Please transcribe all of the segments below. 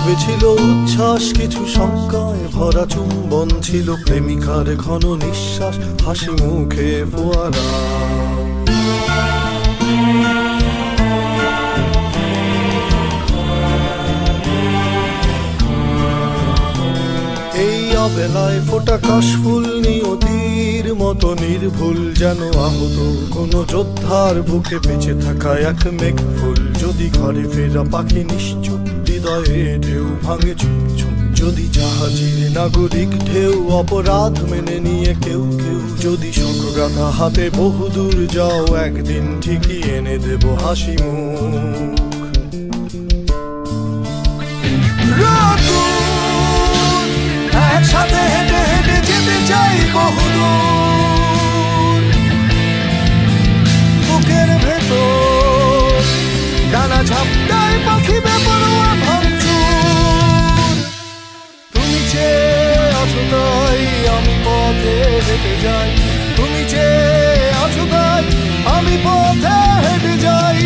নীরবে ছিল উচ্ছ্বাস, কিছু শঙ্কায় ভরা চুম্বন ছিল প্রেমিকার ঘন নিঃশ্বাস, হাসি মুখে ফোয়ারা। এই অবেলায় ফোটা কাশফুল নিয়তির মতো নির্ভুল, যেন আহত কোনো যোদ্ধার বুকে বেঁচে থাকা এক মেঘফুল। যদি ঘরে ফেরা পাখি নিশ্চুপ, হৃদয়ে ঢেউ ভাঙে চুপচুপ। যদি জাহাজের নাগরিক ঢেউ অপরাধ মেনে নিয়ে কেউ কেউ, যদি শোকগাথা হাতে বহুদূর যাও, একদিন ঠিকই এনে দেব হাসি মুখ। একসাথে হেঁটে হেঁটে যেতে চাই বহুদূর, বুকের ভেতর ডানা ঝাপটায় পাখি বেপরোয়া ভাঙচুর। তুমি চেয়ে আছো তাই আমি পথে হেঁটে যাই, তুমি চেয়ে আছো তাই আমি পথে হেঁটে যাই।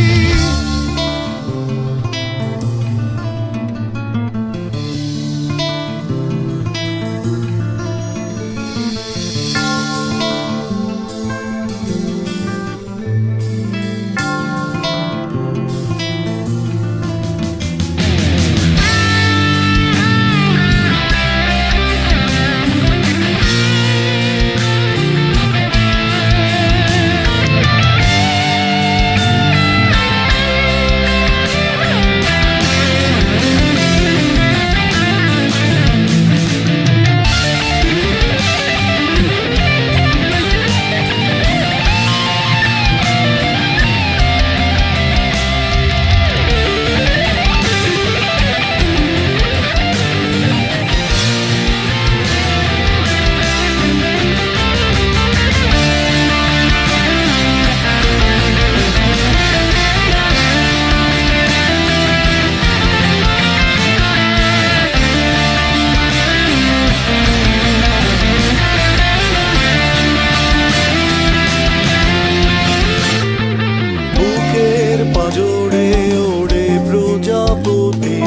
পাজরে ওড়ে প্রজাপতি,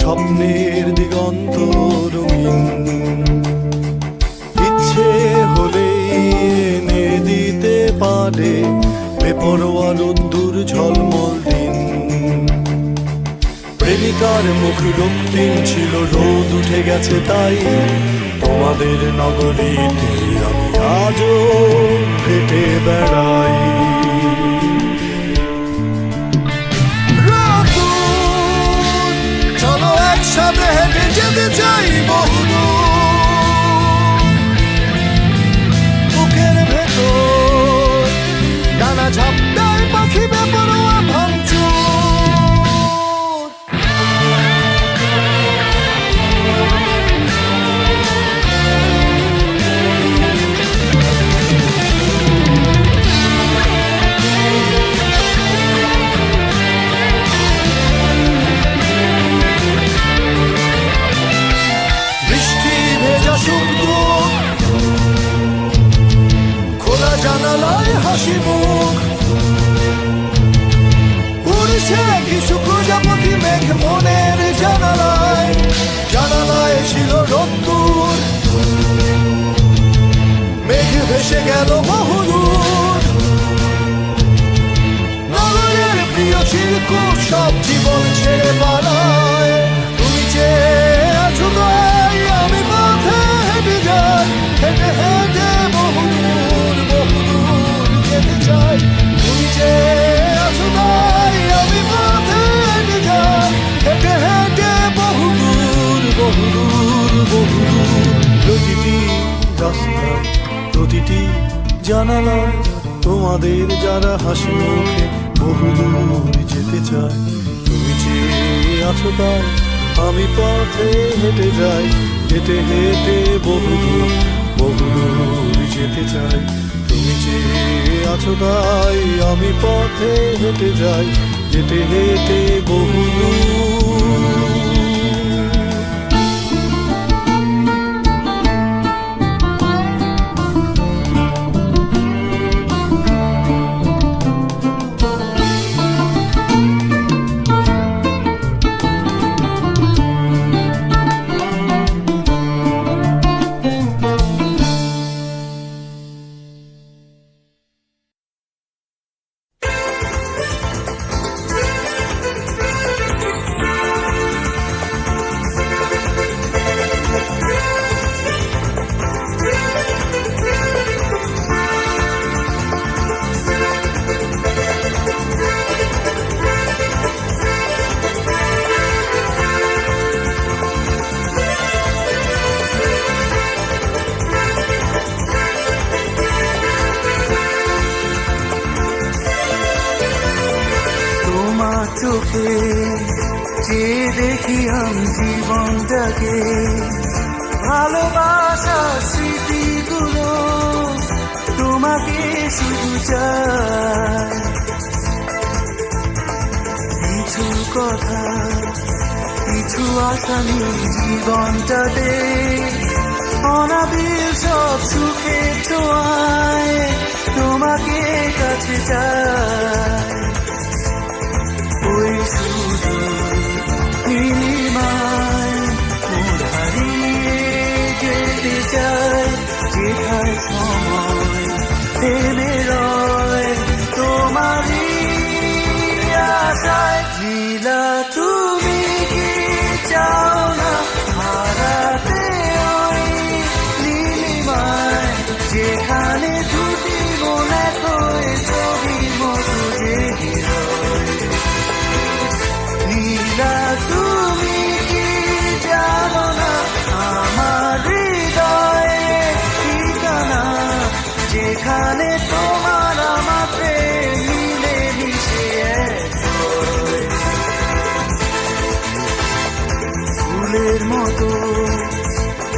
স্বপ্নের দিগন্ত রঙিন। ইচ্ছে হলেই এনে দিতে পারে বেপরোয়া রোদ্দুর ঝলমল দিন। প্রেমিকার মুখ রক্তিম ছিল, রোদ উঠে গেছে তাই তোমাদের নগরীতে আমি আজও হেঁটে বেড়াই। একসাথে হেঁটে যেতে চাই বহুদূর, বুকের ভেতর ডানা ঝাপটায় পাখি বেপরোয়া ভাঙচুর। খোলা জানালায় হাসি মুখ, উড়ছে কিছু প্রজাপতি মেঘ মনের জানালায়। জানালায় ছিল রোদ্দুর, মেঘ ভেসে গেল বহুদূর। নগরের প্রিয় চিরকুট সব জীবন ছেড়ে পালায়। তুমি চেয়ে আছো তাই আমি পথে হেঁটে যাই, হেঁটে হেঁটে বহুদূর বহুদূর যেতে চাই। তুমি চেয়ে আছো তাই আমি পথে হেঁটে যাই, হেঁটে হেঁটে বহুদূর বহুদূর বহুদূর। প্রতিটি রাস্তায় প্রতিটি জানালায় তোমাদের যারা হাসি মুখে বহুদূর যেতে চায়। তুমি চেয়ে আছো তাই আমি পথে হেঁটে যাই, হেঁটে হেঁটে বহুদূর বহুদূর যেতে চাই। তুমি চেয়ে আছো তাই আমি পথে হেঁটে যাই, হেঁটে হেঁটে বহুদূর। দেখি আমি জীবনটাকে, ভালোবাসার স্মৃতিগুলো তোমাকে শুধু চাই। কিছু কথা, কিছু আশা নিয়ে জীবনটাতে, অনাবিল সব সুখের ছোঁয়ায় তোমাকে কাছে চাই। ওই শুধু নীলিমায় মোর হারিয়ে যেতে চাই, যেখানে সময় থেমে রয় তোমারই আশায়। নীলা তুমি কি চাও না হারাতে ওই নীলিমায়, যেখানে দুটি মন এক হয়ে ছবির মতো জেগে রয়। নীলা তুমি কি জানো না আমার হৃদয়ে ঠিকানা, যেখানে তোমার আমার প্রেম মিলে মিশে এক হয়। ফুলের মতো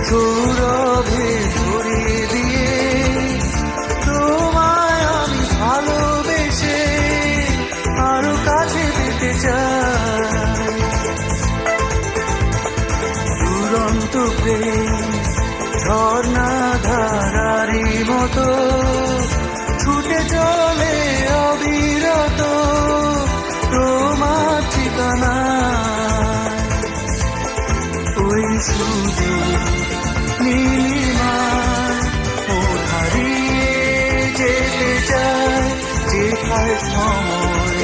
সৌরভে ভরিয়ে দিয়ে তোমায় আমি ভালোবেসে আরো কাছে পেতে চাই। দুরন্ত প্রেম ঝর্ণা ধারারি মতো ছুটে চলে অবিরত তোমার ঠিকানা। ওই শুধু নীলিমায় মোর হারিয়ে যেতে চায়, যেখানে সময়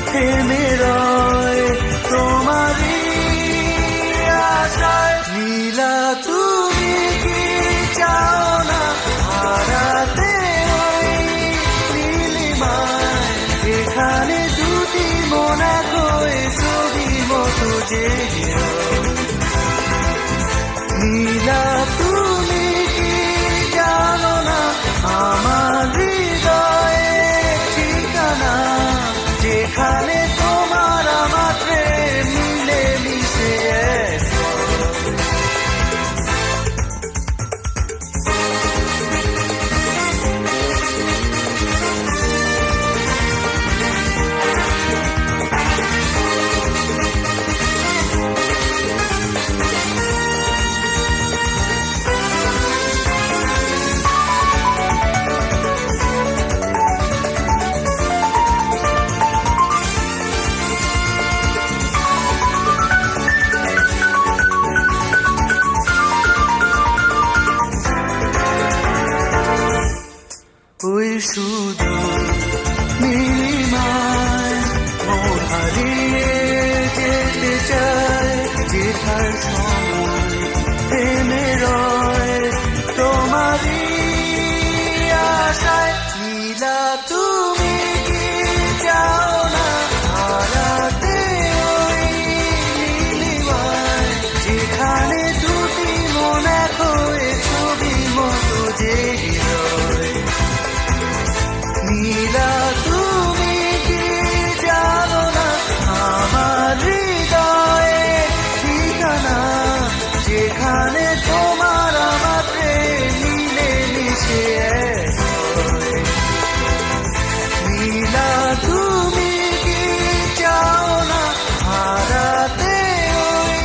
থেমে রয় তোমারই আশায়। নীলা তুমি কি চাও না হারাতে ওই নীলিমায়, যেখানে দুটি মন এক হয়ে ছবির মতো জেগে রয়। নীলা তুমি কি জানো না আমার হৃদয়ে ঠিকানা, যেখানে তোমার আমার প্রেম মিলে মিশে এক হয়। ওই শুধু নীলিমায় মোর হারিয়ে যেতে চায়, যেখানে সময় থেমে রয় তোমারই আশায়। নীলা তুমি কি চাও না হারাতে ওই নীলিমায়, যেখানে দুটি মন এক হয়ে ছবির মতো জেগে রয়। নীলা তুমি কি জানো না আমার হৃদয়ে ঠিকানা, যেখানে তোমার আমার প্রেম মিলে মিশে এক হয়। নীলা তুমি কি চাও না হারাতে ওই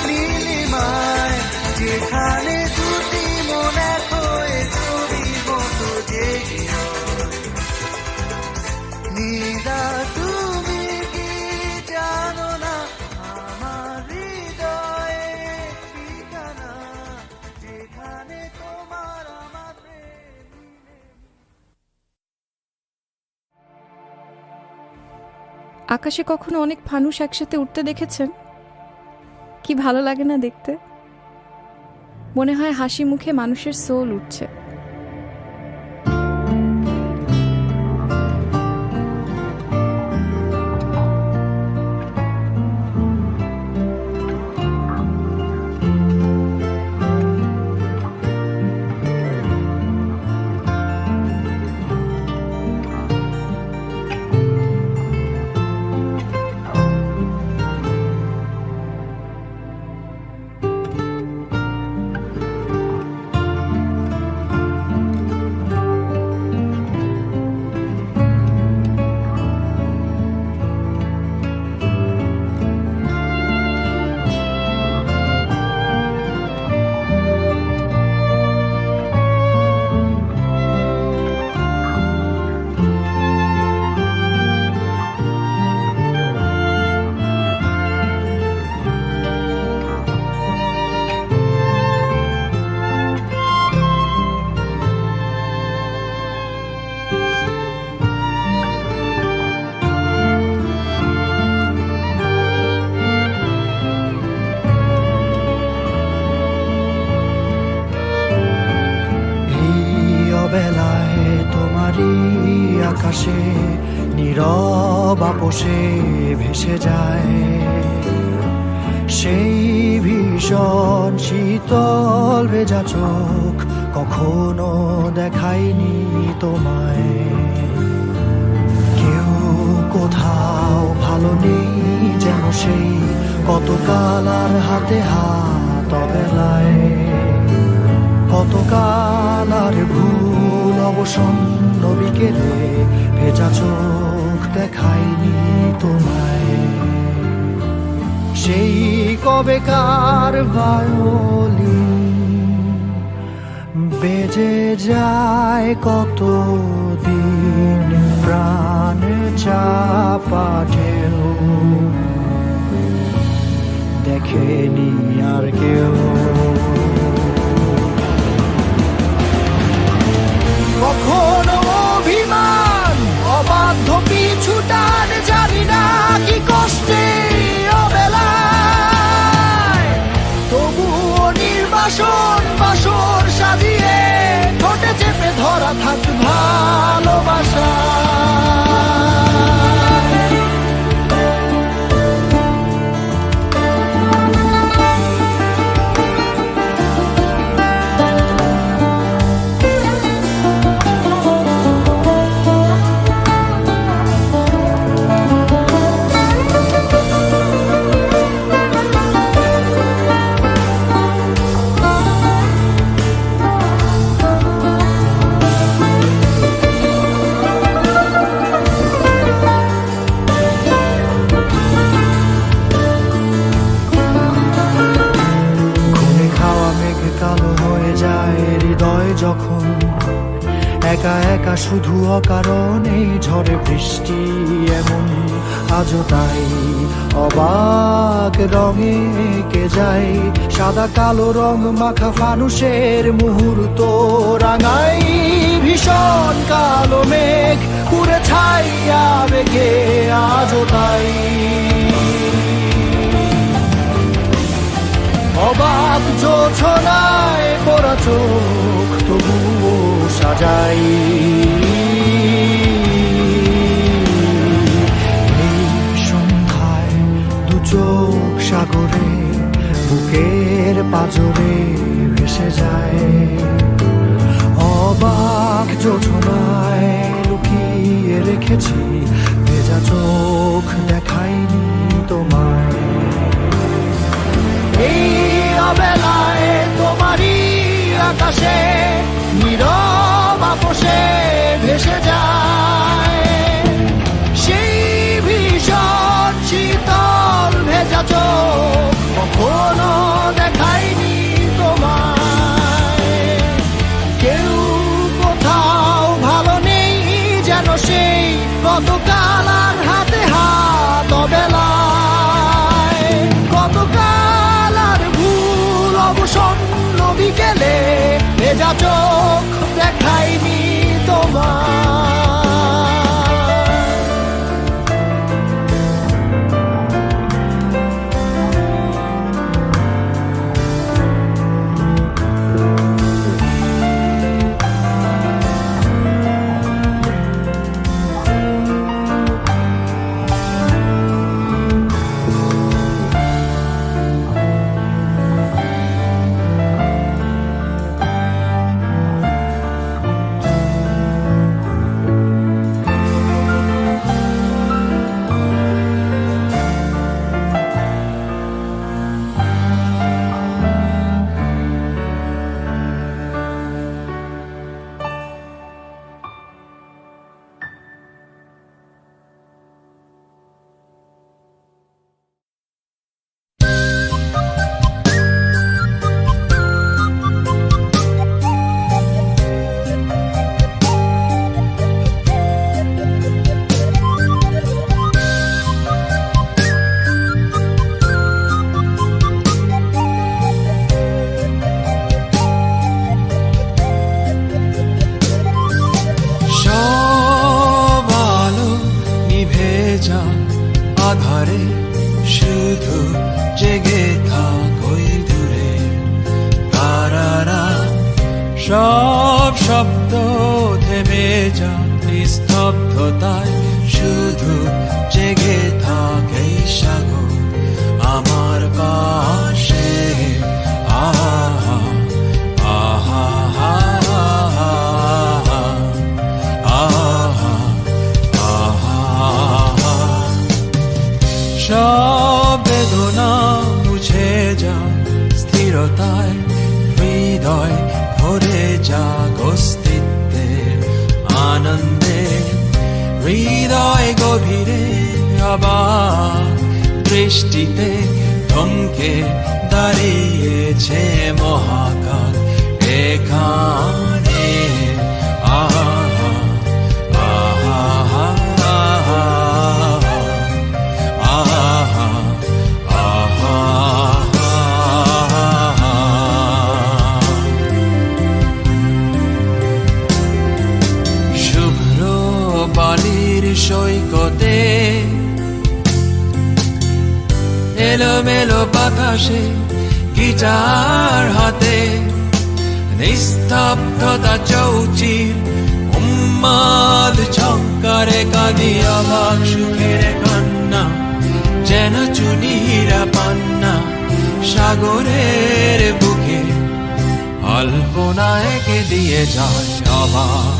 নীলিমায়, যেখানে দুটি মন এক হয়ে ছবির মতো জেগে রয়। নীলা তুমি কি জানো না আমার হৃদয়ে ঠিকানা, যেখানে তোমার আমার প্রেম মিলে। আকাশে কখনো অনেক ফানুস একসাথে উঠতে দেখেছেন? কি ভালো লাগে না দেখতে? মনে হয় হাসি মুখে মানুষের সোল উঠছে। তোমারই আকাশে নীরব আপোষে ভেসে যায় সেই ভীষণ শীতল ভেজা চোখ কখনো দেখায়নি তোমায় কেউ কোথাও ভালো নেই যেন সেই কতকাল আর হাতে হাত অবেলায় কতকাল আর ভুল অবসন্ন বিকেলে ভেজা চোখ দেখায়নি তোমায় সেই কবেকার ভায়োলিন বেজে যায় কত দিন প্রাণ চাপা ঢেউ দেখেনি আর কেউ কখনো অভিমান অবাধ্য পিছুটান জানি না কি কষ্টে অবেলায় তবুও নির্বাসন বাসর সাজিয়ে ঠোঁটে চেপে ধরা থাক ভালোবাসা যখন একা একা শুধু অকারণে ঝড়ে বৃষ্টি এমন আজও তাই অবাক রঙে কে যায় সাদা কালো রং মাখা ফানুষের মুহূর্ত রাঙাই ভীষণ কালো মেঘ পুরে ছাইয়া বেগে আজও তাই অবাক জোছনায় পড়া চোখ তবুও সাজাই এই সন্ধ্যায় দু চোখ সাগরে বুকের পাজরে ভেসে যায় অবাক জোছনায় লুকিয়ে রেখেছি ভেজা চোখ দেখাইনি তোমায় এই অবেলায় তোমারই আকাশে নীরব আপোষে ভেসে যায় সেই ভীষণ শীতল ভেজা চোখ কখনো দেখায়নি তোমায় কেউ কোথাও ভালো নেই যেন সেই কতকাল আর হাতে হাত অবেলায় কতকাল আর ভুল অবসন্ন বিকেলে ভেজা চোখ দেখায়নি তোমার আধারে শুধু জেগে থাকোই দূরে তারারা সব শব্দ থেমে যায় নিস্তব্ধতায়, শুধু জেগে থাকে এই সাগর আমার পাশে। আহা আহা আহা আহা। সব বেদনা মুছে যায় স্থিরতায়, হৃদয় ভরে যাক অস্তিত্বের আনন্দে। হৃদয় গভীরে আবার দৃষ্টিতে থমকে দাঁড়িয়েছে মহাকাল এখানে। আহা আহা আহা আহা। শুভ্র বালির সৈকতে এলোমেলো বাতাসে গিটার হাতে, নিস্তব্ধতা চৌচির উন্মাদ ঝঙ্কারে কাঁদি অবাক সুখের কান্না, যেন চুনিরা পান্না সাগরের বুকে অল্পনা এঁকে দিয়ে যায় অবাক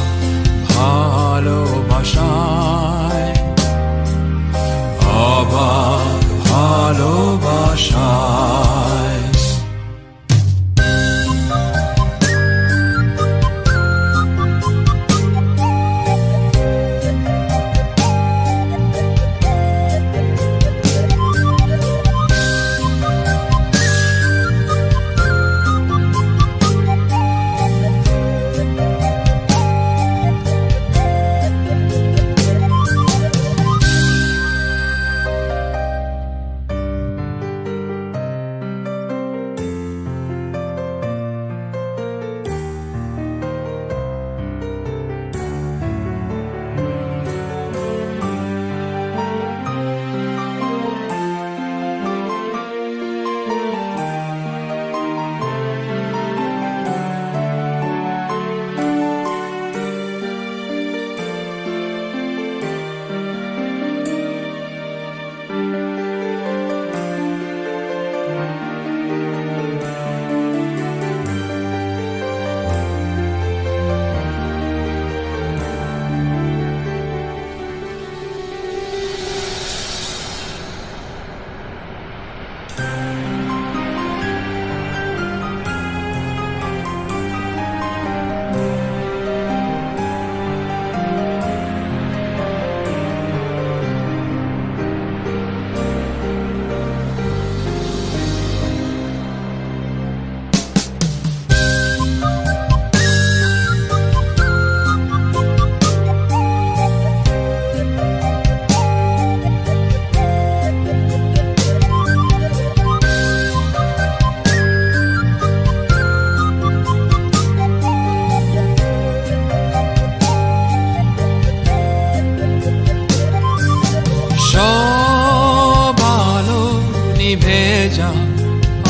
ভালোবাসায়, অবাক ভালোবাসায়।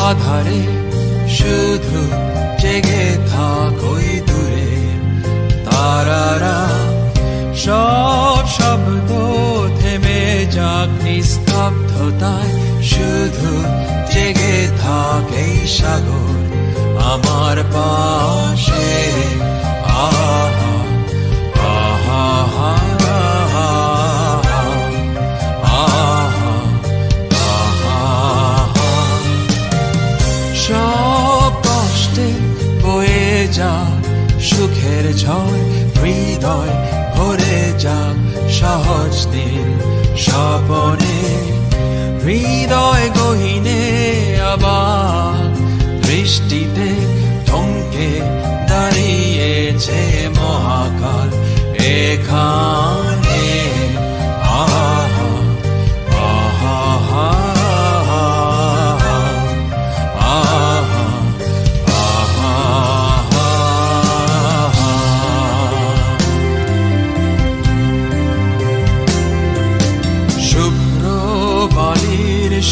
আধারে শুধু জেগে থাকোই দূরে তারারা, সব শব্দ থেমে যাক নিস্তব্ধতায়, শুধু জেগে থাকে এই সাগর আমার পাশে। আহা আহা আহা সব কষ্টে বয়ে যাক সুখের ঝড়, হৃদয় ভরে যাক সহজ দিন স্বপনে। হৃদয় গহীনে আবার দৃষ্টিতে থমকে দাঁড়িয়েছে মহাকাল এখানে। আহা আহা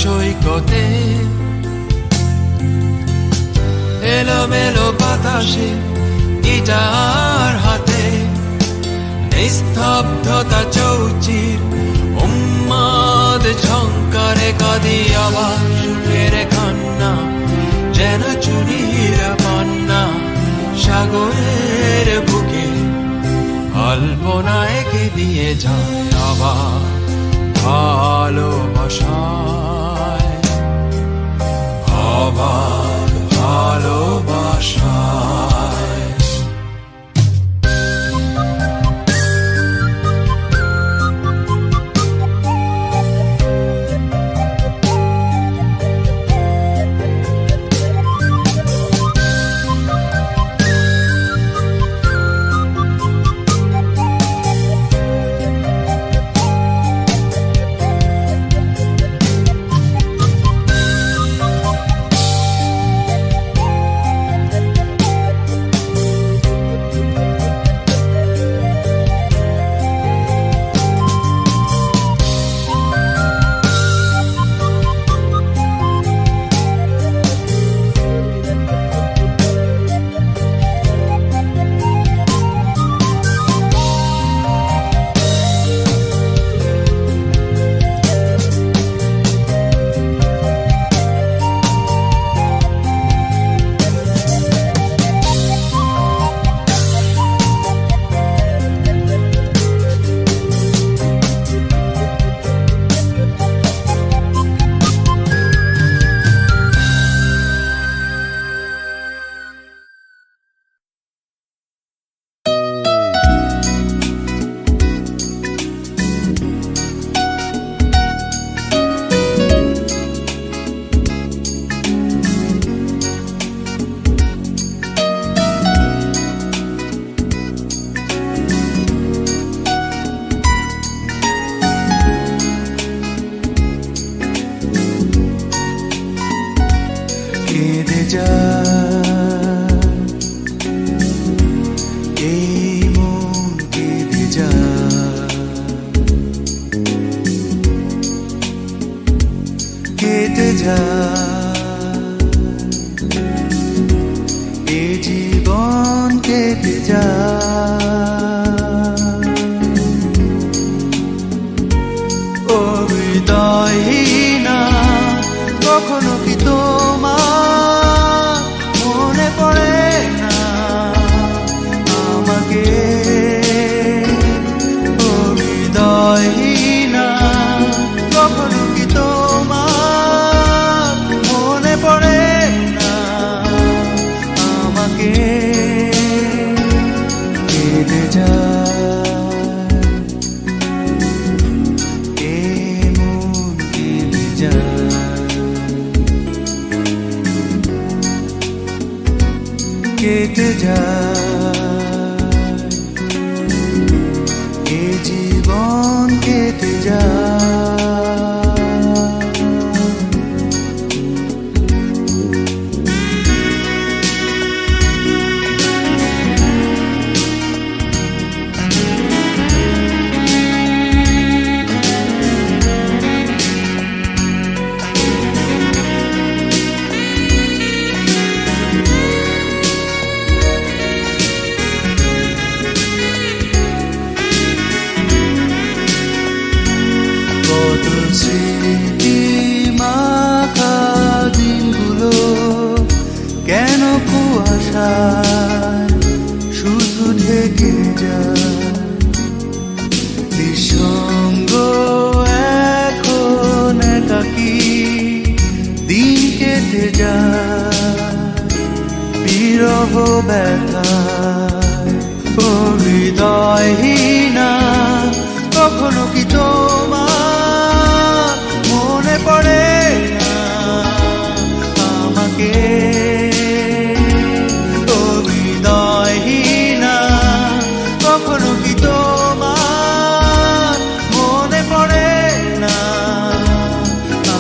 সৈকতে এলোমেলো বাতাসে গিটার হাতে, নিস্তব্ধতা চৌচির উন্মাদ ঝঙ্কারে কাঁদি আবার সুখের কান্না, যেন চুরির পান্না সাগরের বুকে কল্পনায় কে দিয়ে যায় আবার ভালোবাসায়, আবার ভালোবাসায়। কেঁদে যায় এই মন, কেঁদে যায়, কেটে যায় এ জীবন, কেটে যায় ও হৃদয়হীনা। কখনো কি তোমার মনে পড়ে না আমাকে? ও হৃদয়হীনা, কখনো কি তোমার মনে পড়ে না আমাকে? কেঁদে যায় এ মন, কেঁদে যায়, কেটে যায় এ জীবন, কেটে যায়। কত স্মৃতি মাখা দিনগুলো কেন কুয়াশায় শুধু ঢেকে যায়? নিঃসঙ্গ এখন একাকী দিন কেটে যায় বিরহ ব্যথায়। ও হৃদয়হীনা, কখনো কি তোমার মনে পড়ে না আমাকে? ও হৃদয়হীনা, কখনো কি তোমার মনে পড়ে না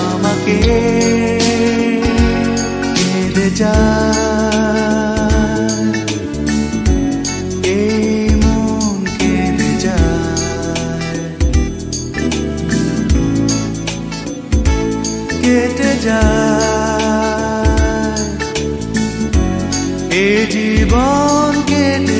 আমাকে? কেঁদে যায় এই মন, কেঁদে যায়, কেটে যায় এ জীবন, কেটে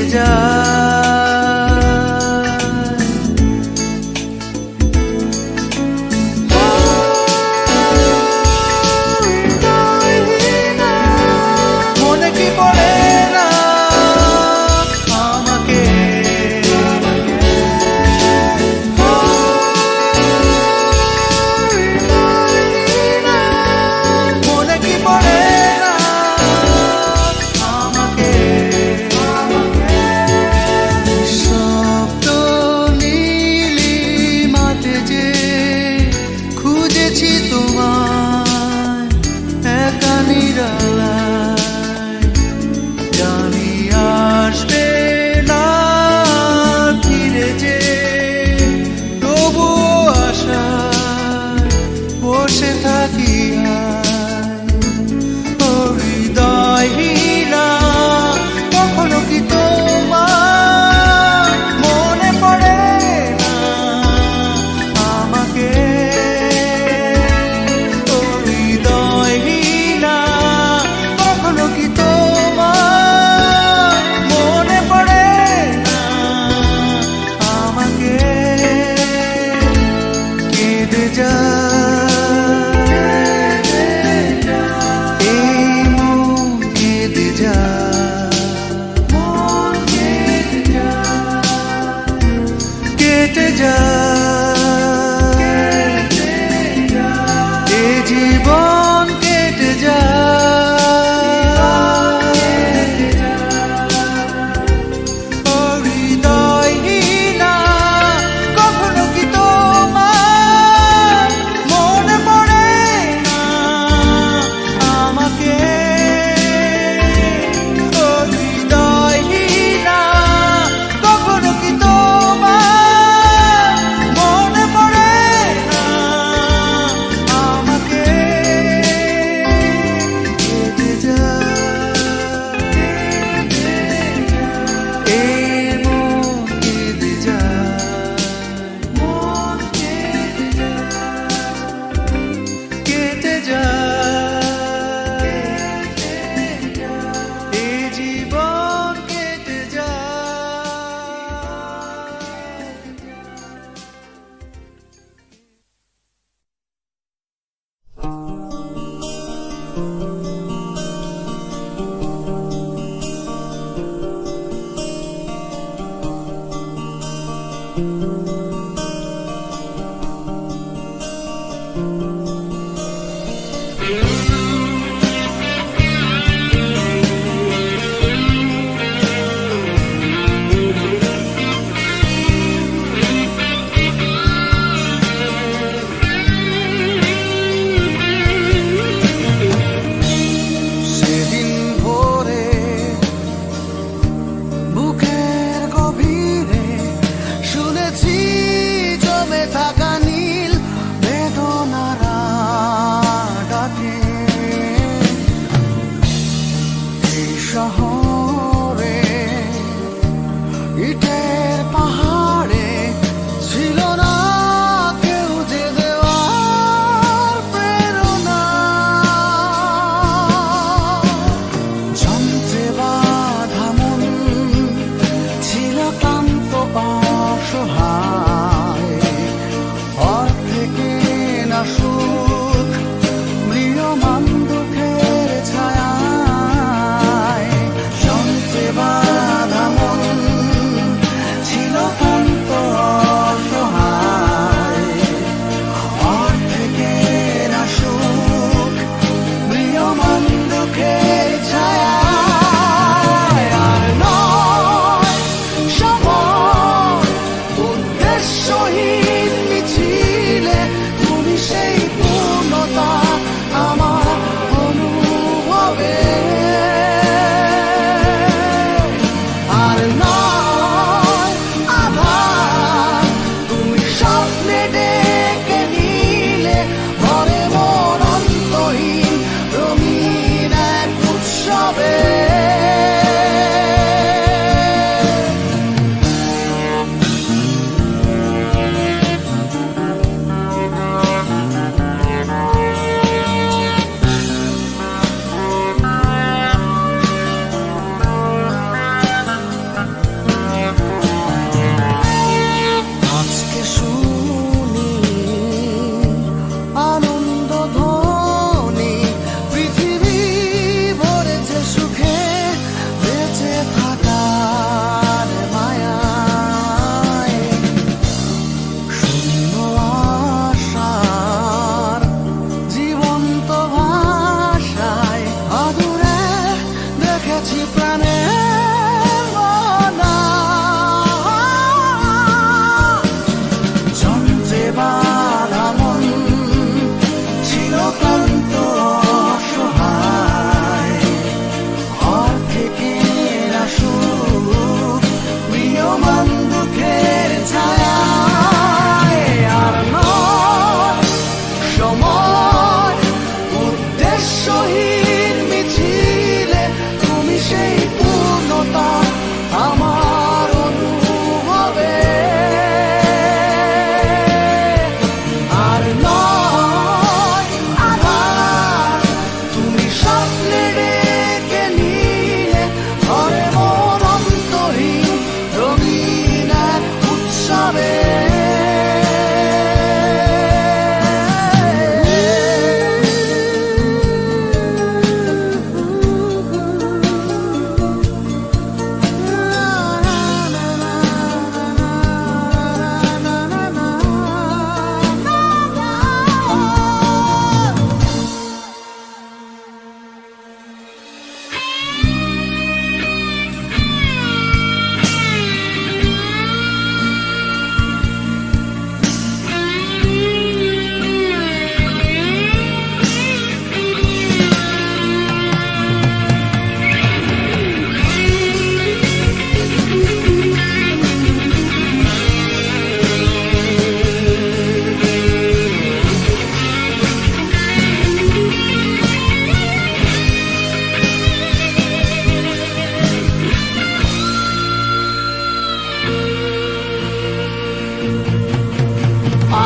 শহরে ইটের পাহাড়ে ছিল না কেউ যে দেওয়ার প্রেরণা যন্ত্রে বাঁধা মন ছিল ক্লান্ত অসহায় অর্থে কেনা সুখ ম্রিয়মান দুঃখের ছায়ায় যন্ত্রে বাঁধা মন ছিল ক্লান্ত অসহায় অর্থে কেনা সুখ ম্রিয়মান দুঃখের ছায়ায় আর নয় সময় উদ্দেশ্যহীন মিছিলে তুমি সেই পূর্ণতা আমার অনুভবে আর নয় আধার তুমি স্বপ্নে ডেকে নিলে ভরে মন অন্তহীন রঙিন এক উৎসবে আজকে শুনি আনন্দ ধ্বনি পৃথিবী ভরেছে সুখে বেঁচে থাকার মায়ায় শূন্য আশার জীবন্ত ভাষায় আদুরে দেখেছি প্রাণের বানা যন্ত্রে বাঁধা মন ছিল ক্লান্ত অসহায় অর্থে কেনা সুখ প্রিয়মান দুঃখের ছায়ায় আর নয় সময় উদ্দেশ্যহীন মিছিলে তুমি সেই পূর্ণতা আমার অনুভবে আর নয় আধার তুমি স্বপ্নে ডেকে নিলে ভরে মন অন্তহীন রঙিন এক উৎসবে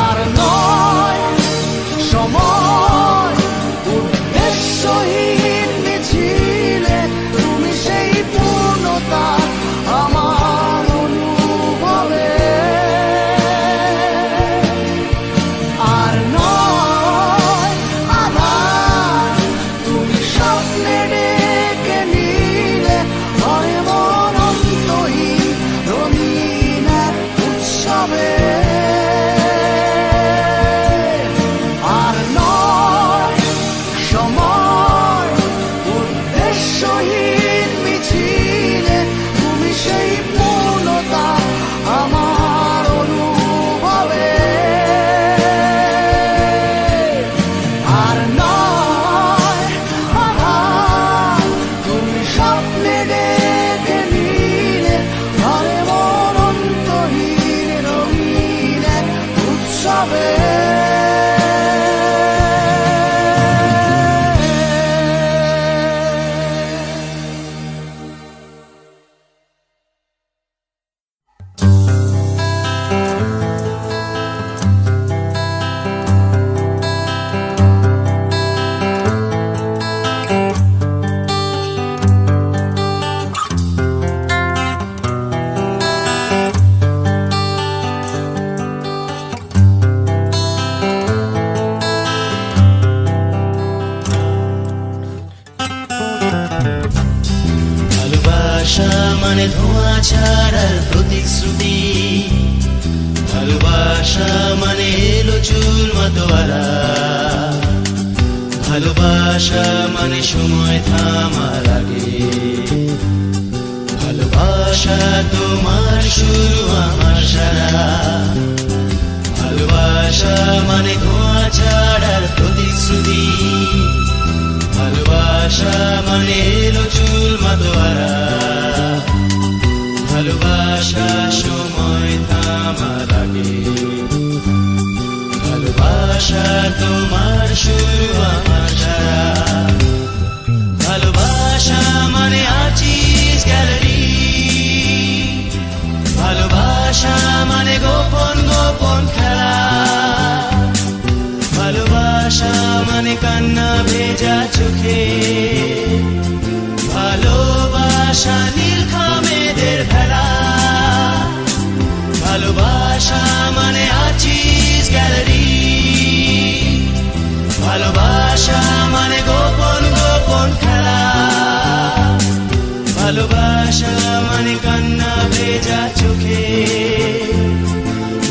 আর নয় সময় উদ্দেশ্যহীন মিছিলে তুমি সেই পূর্ণতা আমার অনুভবে আর নয় আধার তুমি স্বপ্নে ডেকে নিলে ভরে মন অন্তহীন রঙিন এক উৎসবে আর নয় সময় উদ্দেশ্যহীন মিছিলে তুমি সেই পূর্ণতা আমার অনুভবে আর নয় আধার তুমি স্বপ্নে ডেকে নিলে ভরে মন অন্তহীন রঙিন এক উৎসবে ভালোবাসা মানে ধোঁয়া ছাড়ার প্রতিশ্রুতি, ভালোবাসা মানে এলো চুল মাতোয়ারা, ভালোবাসা মানে সময় থামার আগে, ভালোবাসা তোমার শুরু আমার সারা, ভালোবাসা মানে ধোঁয়া ছাড়ার প্রতিশ্রুতি, ভালোবাসা মানে এলো চুল মাতোয়ারা, ভালোবাসা সময় থামার আগে, ভালোবাসা তোমার শুরু আমার সারা, ভালোবাসা মানে আর্টিস্ট গ্যালারি, ভালোবাসা মানে গোপন গোপন খেলা, ভালোবাসা মানে কান্না ভেজা চোখে, ভালোবাসা নীলখামেদের ভেলা, ভালোবাসা মানে আর্টিস্ট গ্যালারি, ভালোবাসা মানে গোপন গোপন খেলা, ভালোবাসা মানে কান্না ভেজা চোখে,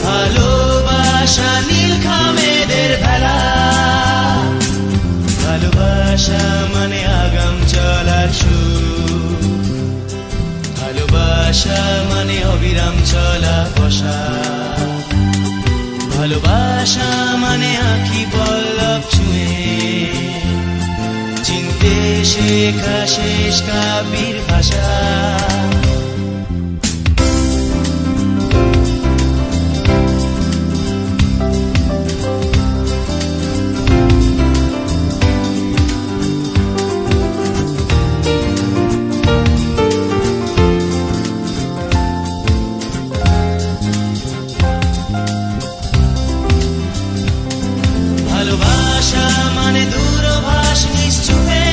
ভালোবাসা নীলখামেদের ভেলা, ভালোবাসা মানে আগাম চলার সুর, ভালোবাসা মানে অবিরাম চলা বসা, ভালোবাসা মানে আঁখি পল্লব ছুঁয়ে চিনতে শেখা শেষ কাব্যের ভাষা। ভালোবাসা মানে দূরভাষ নিশ্চুপে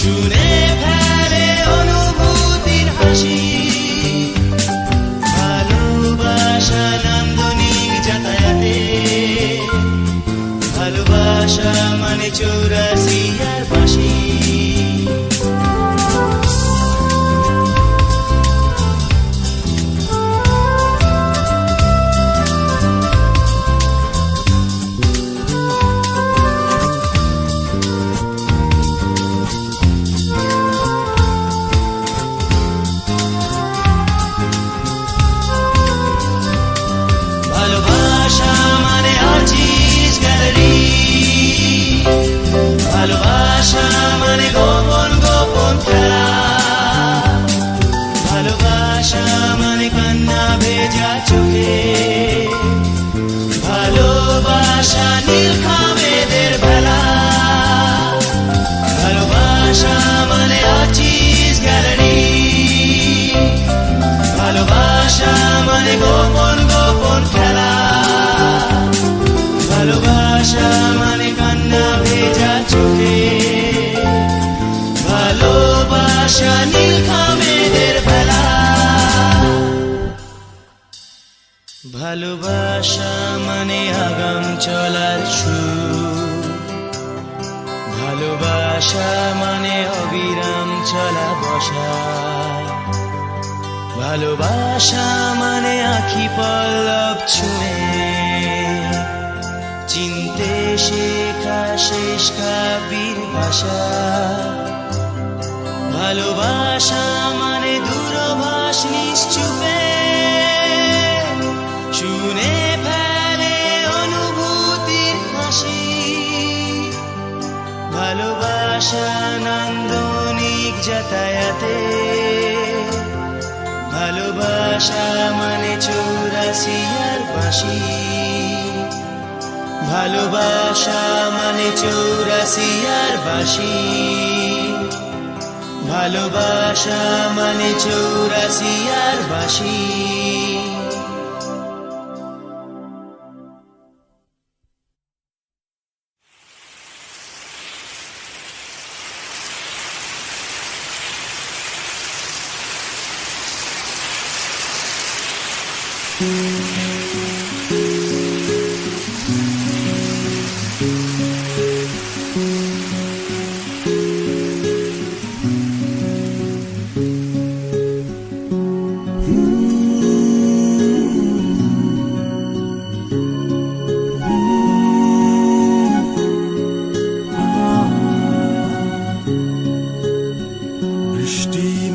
শুনে ফেলে অনুভূতির হাসি, ভালোবাসা নান্দনিক যাতায়াতে, ভালোবাসা মানে 84 আর বাঁশি। ভালোবাসা মানে আর্টিস্ট গ্যালারি, ভালোবাসা মানে গোপন গোপন খেলা, ভালোবাসা মানে কান্না ভেজা চোখে, ভালোবাসা নীলখামেদের ভেলা, ভালোবাসা মানে আর্টিস্ট গ্যালারি, ভালোবাসা মানে গোপন গোপন খেলা, ভালোবাসা মানে কান্না ভেজা চোখে, ভালোবাসা নীলখামেদের ভেলা, ভালোবাসা মানে আগাম চলার সুর, ভালোবাসা মানে অবিরাম চলা বসা, ভালোবাসা মানে আঁখি পল্লব ছুঁয়ে চিনতে শেখা শেষ কাব্যের ভাষা, ভালোবাসা মানে দূরভাষ নিশ্চুপে শুনে ফেলে অনুভূতির হাসি, ভালোবাসা নান্দনিক যাতায়াতে, ভালোবাসা মানে 84 আর বাঁশি, ভালোবাসা মানে 84 আর বাঁশি, ভালোবাসা মানে 84 আর বাঁশি।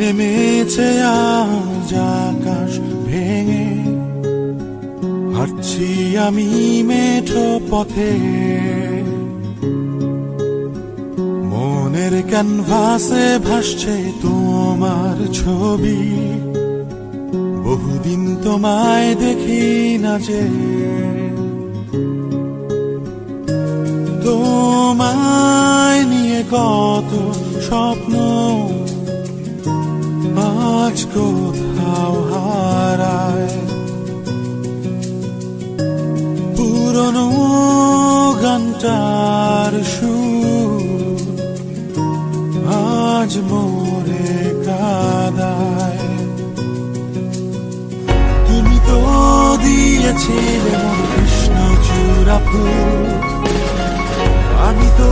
নেমেছে আজ আকাশ ভেঙে, হাঁটছি আমি মেঠো পথে, মনের ক্যানভাসে ভাসছে তোমার ছবি, বহুদিন তোমায় দেখি না যে, তোমায় নিয়ে কত স্বপ্ন আজ কোথাও হারায়, পুরনো গানটার সুর আজ মোরে কাদায়। তুমি তো দিয়েছিলে মোর কৃষ্ণচূড়া ফুল, আমি তো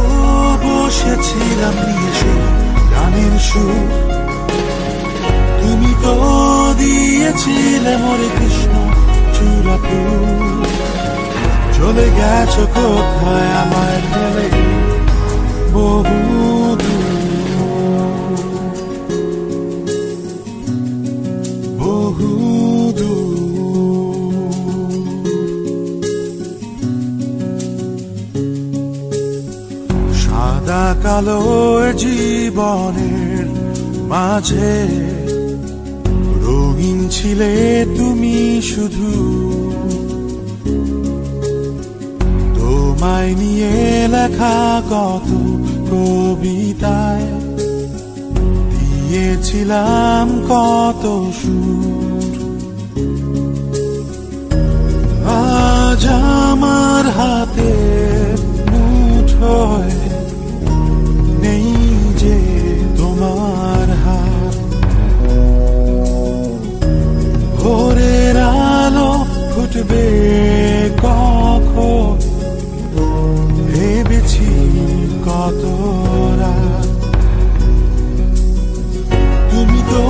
বসেছিলাম নিয়ে সেই গানের সুর, তুমি তো দিয়েছিলে মোরে কৃষ্ণচূড়া ফুল, চলে গেছো কোথায় আমায় ফেলে বহু দূর, বহু দূর। সাদা কালো জীবনের মাঝে রঙিন ছিলে তুমি শুধু, তোমায় নিয়ে লেখা কত কবিতায় দিয়েছিলাম কত সুর, আজ আমার হাতে মুঠোয় নেই যে তোমার হাত, ভোরের আলো ফুটবে কখন ভেবেছি কত রাত, তুমি তো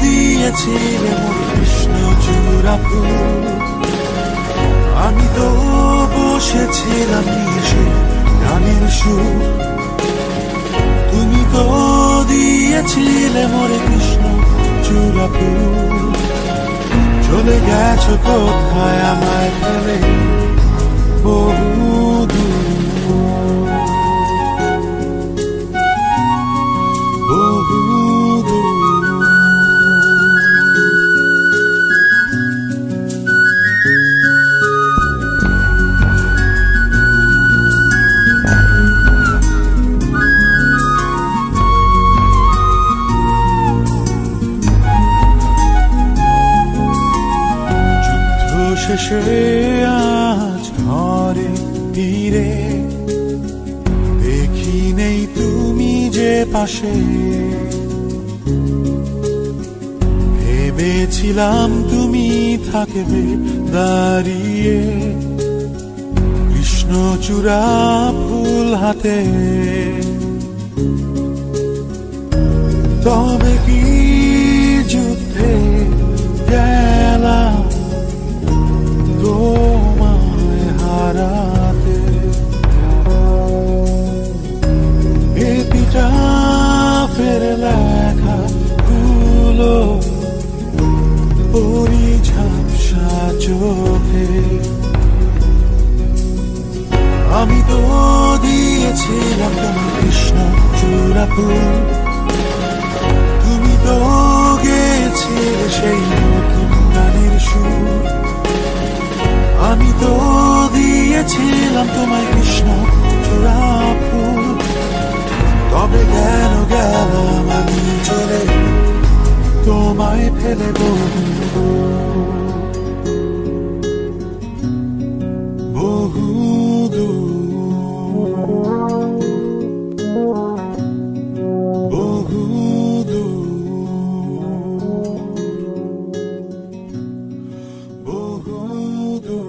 দিয়েছিলে মোর কৃষ্ণচূড়া ফুল, আমি তো বসেছিলাম নিয়ে সেই গানের সুর, তুমি তো দিয়েছিলে মোরে কৃষ্ণচূড়া ফুল, চলে গেছো কোথায় আমায় ফেলে বহু দূর, বহু দূর। যুদ্ধ শেষে আজ ঘরে ফিরে দেখি নেই তুমি যে পাশে, ভেবেছিলাম তুমি থাকবে দাঁড়িয়ে কৃষ্ণচূড়া ফুল হাতে, তবে কি যুদ্ধে গেলাম তোমায় হারাতে, এপিটাফের লেখা গুলো পরি ঝাপসা চোখে, আমি তো দিয়েছিলাম তোমার কৃষ্ণচূড়া ফুল, তুমি তো গেছিলে সেই নতুন গানের সুর, আমি তো দিয়েছিলাম তোমায় কৃষ্ণচূড়া ফুল, তবে কেন গেলাম আমি চলে তোমায় ফেলে বহু বহু দূর, বহু দূর, বহু দূর।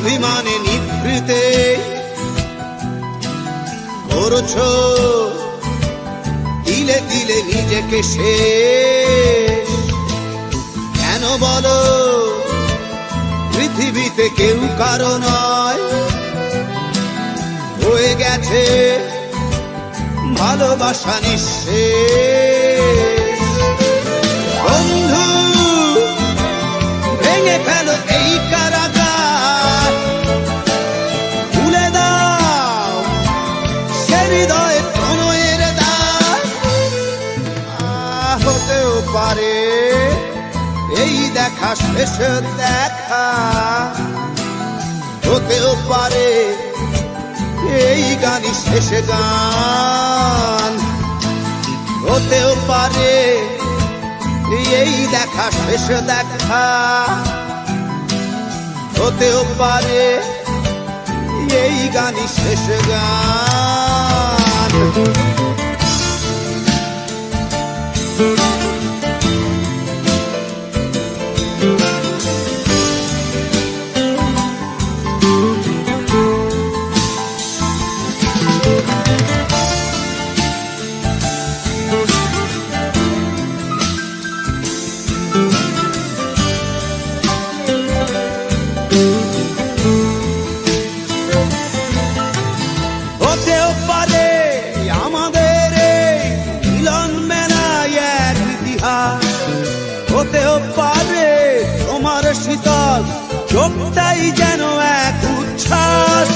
অভিমানে নিভৃতে করছো দিলে দিলে নিজেকে শেষ। কেন বলো পৃথিবীতে কেউ কারো নয়, হয়ে গেছে ভালোবাসা নিঃশেষ। বন্ধু ভেঙে ফেলো এই কারাগার, খুলে দাও সে হৃদয়ে প্রণয়ের দ্বার। হতেও পারে এই দেখা শেষ দেখা, হতেও পারে এই গানই শেষ গান, হতেও পারে এই দেখা শেষ দেখা, হতেও পারে এই গানই শেষ গান। হতেও পারে আমাদের এই মিলন মেলায় এক ইতিহাস, হতেও পারে তোমার শীতল চোখটাই যেন এক উচ্ছ্বাস,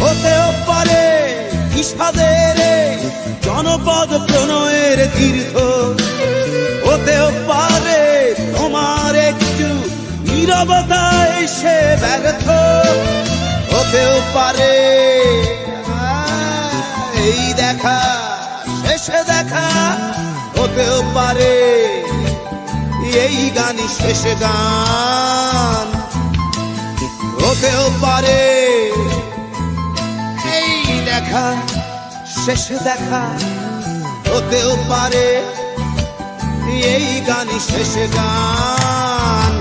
হতেও পারে বিষাদের এই জনপদ প্রণয়ের তীর্থ, হতেও পারে তোমার একটু নীরবতায় সে ব্যর্থ, হতেও পারে এই দেখা শেষে দেখা, হতেও পারে এই গানই শেষ গান, হতেও পারে এই দেখা শেষে দেখা, হতেও পারে এই গানই শেষ গান।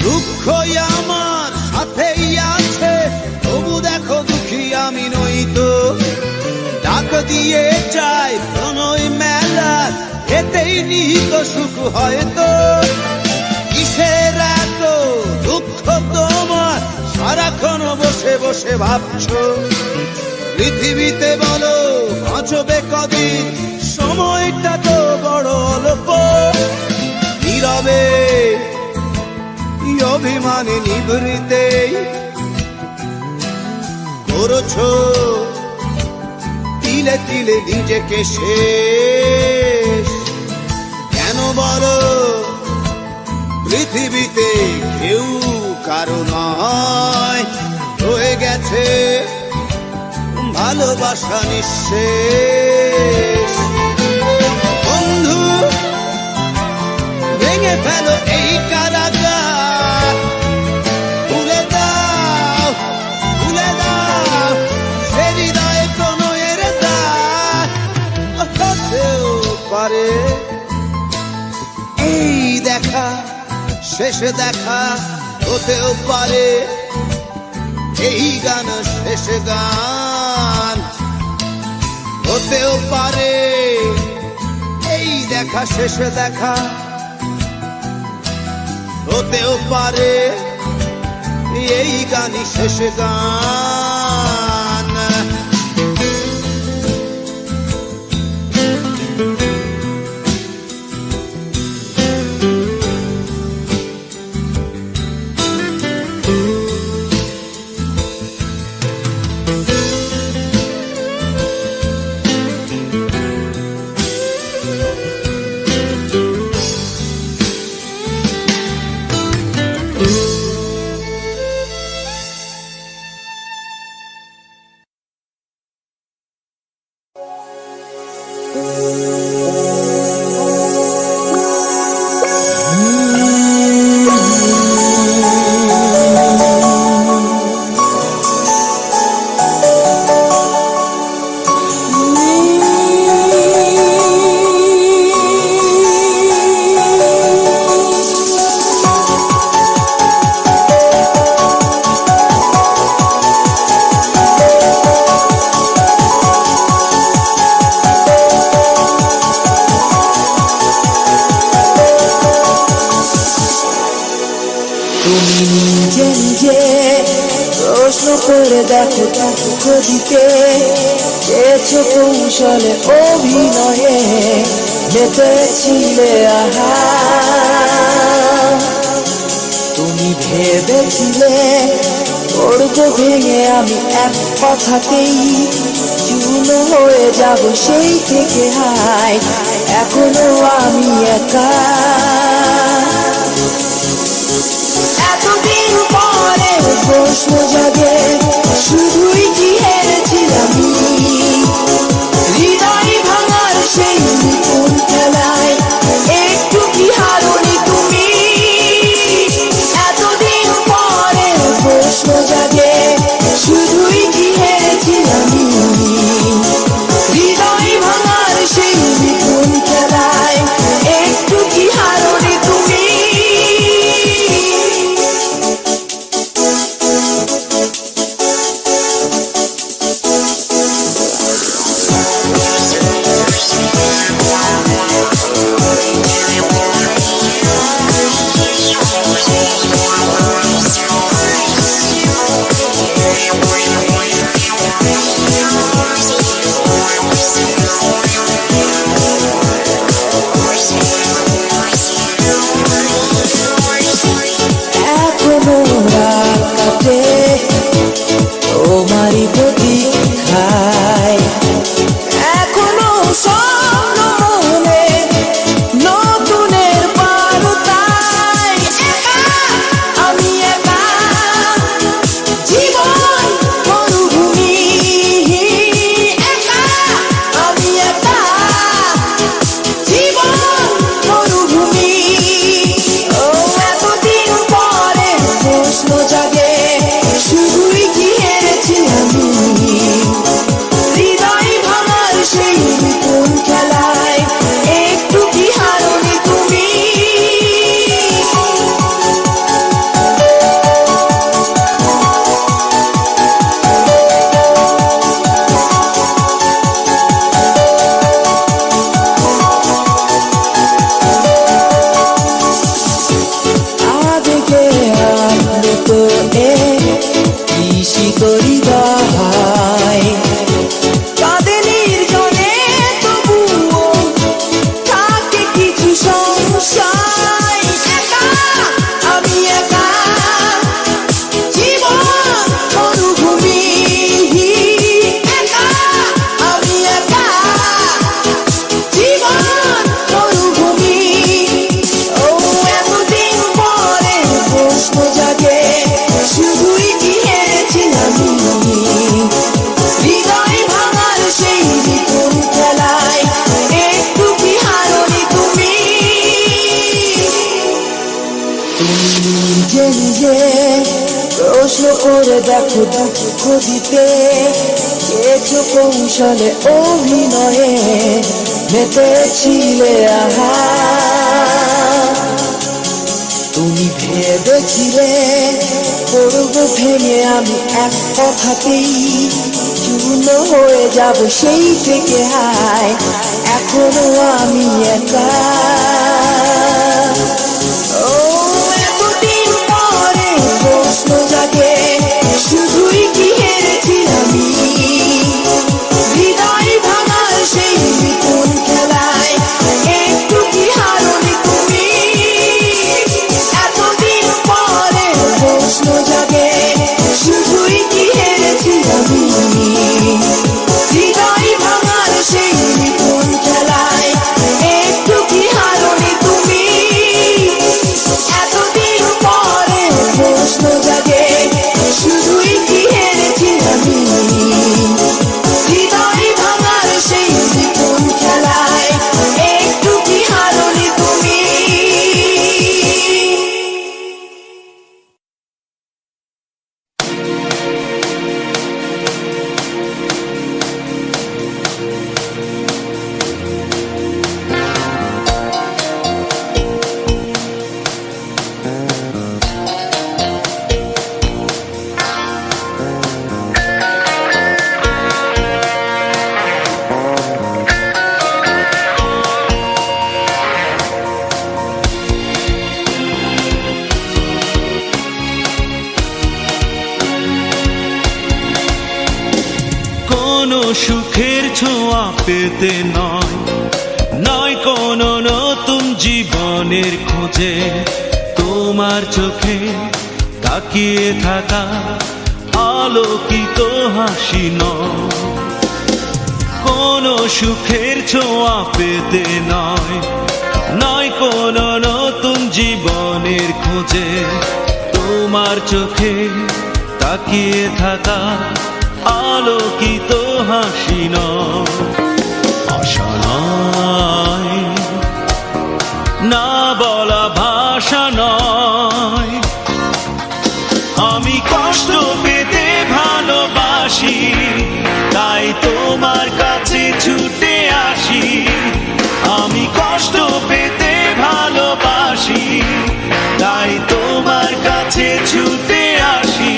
দুঃখই আমার সাথেই আছে, তবু দেখো দুঃখী আমি নই তো, ডাক দিয়ে চাই প্রণয় মেলা, এতেই নিহিত সুখ হয়তো। কিসের এত দুঃখ তোমার, সারাক্ষণ বসে বসে ভাবছো, পৃথিবীতে বলো বাঁচবে কদিন, সময়টা তো বড় অল্প। নীরবে অভিমানে নিভৃতে করছো তিলে তিলে নিজেকে শেষ। কেন বলো পৃথিবীতে কেউ কারো নয়, হয়ে গেছে ভালোবাসা নিঃশেষ। বন্ধু ভেঙে ফেলো এই কারাগার, খুলে দাও খুলে দাও সে হৃদয়ে প্রণয়ের দ্বার। হতেও পারে এই দেখা শেষ দেখা, হতেও পারে এই গান শেষ গান, হতেও পারে এই দেখা শেষ দেখা, হতেও পারে এই গানই শেষ গান। প্রশ্ন করে দেখো দুঃখ দিতে চেয়েছো কৌশলে অভিনয়ে মেতেছিলে আহা তুমি ভেবেছিলে করবো ভেঙে আমি এক কথাতেই চূর্ণ হয়ে যাব সেই থেকে হাই এখনো আমি একা এতদিন পরে প্রশ্ন জাগে শুধুই কি হেরেছিলাম হৃদয় ভাঙার সেই নিপুণ খেলায় একটু কি হারনি তুমি এতদিন পরে প্রশ্ন জাগে শুধুই কি হেরেছিলাম হৃদয় ভাঙার সেই নিপুণ খেলায় একটু কি হারনি তুমি এখনো রাত কাটে তোমারই প্রতীক্ষায় এখনো স্বপ্ন মনে নতুনের বারতায় একা আমি একা জীবন মরুভূমি একা আমি একা জীবন মরুভূমি ও এতদিন পরে প্রশ্ন জাগে শুধুই কি হেরেছি আমি হৃদয় ভাঙার সেই নিপুণ খেলায় একটু কি হারনি তুমি আবেগে আপ্লুত এ ঈশিত হৃদয় কাঁদে নির্জনে তবুও থাকে কিছু সংশয় একা আমি একা জীবন মরুভূমি একা আমি একা জীবন মরুভূমি ও এতদিন পরে প্রশ্ন জাগে শুধুই কি হেরেছিলাম হৃদয় ভাঙার সেই নিপুণ খেলায় একটু কি হারনি তুমি তুমি নিজে নিজে প্রশ্ন করে দেখো দুঃখ দিতে চেয়েছো কৌশলে অভিনয়ে মেতেছিলে আহা তুমি ভেবেছিলে করবো ভেঙে আমি এক কথাতেই চূর্ণ হয়ে যাব সেই থেকে হায় এখনো আমি একা ও এতদিন পরে প্রশ্ন জাগে শুধুই কি হেরেছি আমি হৃদয় ভাঙার সেই নিপুণ খেলায় একটু কি হারনি তুমি এতদিন পরে প্রশ্ন জাগে শুধুই কি হেরেছি আমি হৃদয় ভাঙার সেই নিপুণ খেলায় একটু কি হারনি তুমি কোনো সুখের ছোঁয়া পেতে নয়, নয় কোনো নতুন জীবনের খোঁজে, তোমার চোখে তাকিয়ে থাকা আলোকিত হাসি নয়। কোনো সুখের ছোঁয়া পেতে নয়, নয় কোনো নতুন জীবনের খোঁজে, তোমার চোখে তাকিয়ে থাকা আলোকিত হাসি নয়। আশা নয়, না বলা ভাষা নয়, আমি কষ্ট পেতে ভালোবাসি, তাই তোমার কাছে ছুটে আসি। আমি কষ্ট পেতে ভালোবাসি, তাই তোমার কাছে ছুটে আসি।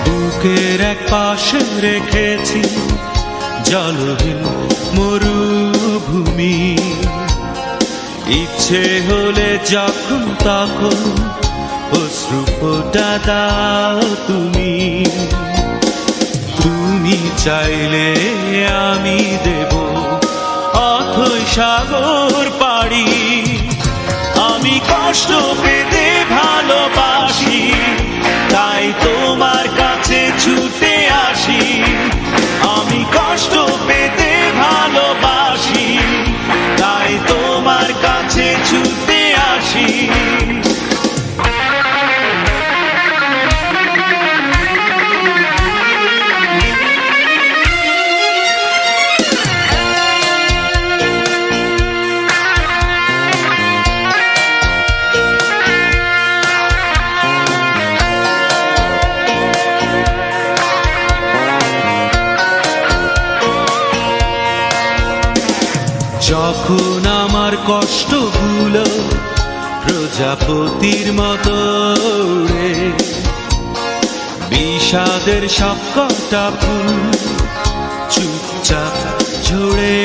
বুকের এক পাশে রেখেছি জলহীন মরুভূমি, ইচ্ছে হলে যখন তখন অশ্রু ফোঁটা দাও তুমি। তুমি চাইলে আমি দেব অথই সাগর পাড়ি, আমি কষ্ট পেতে ভালোবাসি, তাই তোমার কাছে ছুটে আসি। আমি কষ্ট পেতে ভালোবাসি, তাই তোমার কাছে ছুটে আসি। যখন আমার কষ্টগুলো প্রজাপতির মতো রে, বিষাদের সবকটা ফুল চুপচাপ ঝরে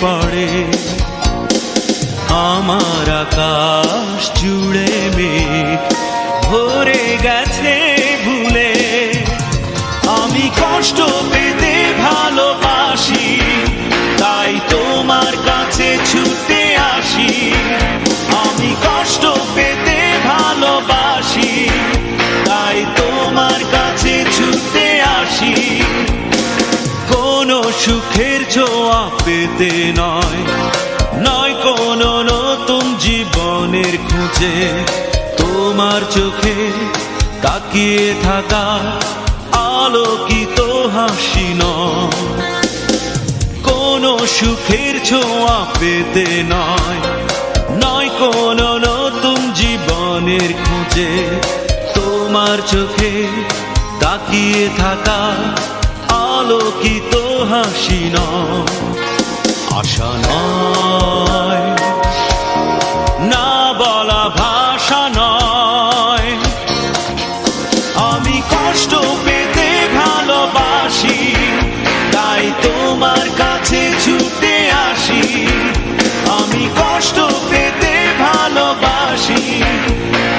পড়ে, আমার আকাশ জুড়ে মেঘ ভরে গেছে ভুলে। আমি কষ্ট পেতে ভালোবাসি, তাই তোমার কাছে ছুটে আসি। আমি কষ্ট পেতে ভালোবাসি, তাই তোমার কাছে ছুটে আসি। কোনো সুখের ছোঁয়া পেতে নয়, নয় কোনো নতুন জীবনের খোঁজে, তোমার চোখে তাকিয়ে থাকা আলোকিত হাসি নয়। কোনো সুখের ছোঁয়া পেতে নয়, নয় কোনো নতুন জীবনের খোঁজে, তোমার চোখে তাকিয়ে থাকা আলোকিত হাসি নয়। আশা নয়, না বলা ভাষা নয়, আমি কষ্ট পেতে ভালোবাসি, তাই তোমার কাছে ছুটে আসি। আমি কষ্ট পেতে ভালোবাসি,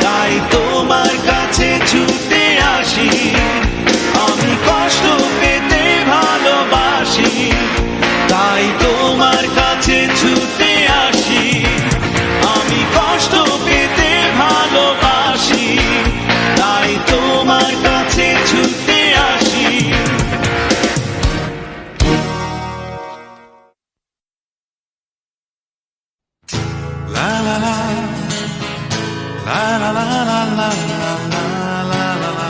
তাই তোমার কাছে ছুটে আসি। আমি কষ্ট পেতে ভালোবাসি, তাই তোমার কাছে ছুটে আসি। আমি কষ্ট পেতে ভালোবাসি, তাই তোমার কাছে ছুটে আসি। La la la, la la la la la la la la la,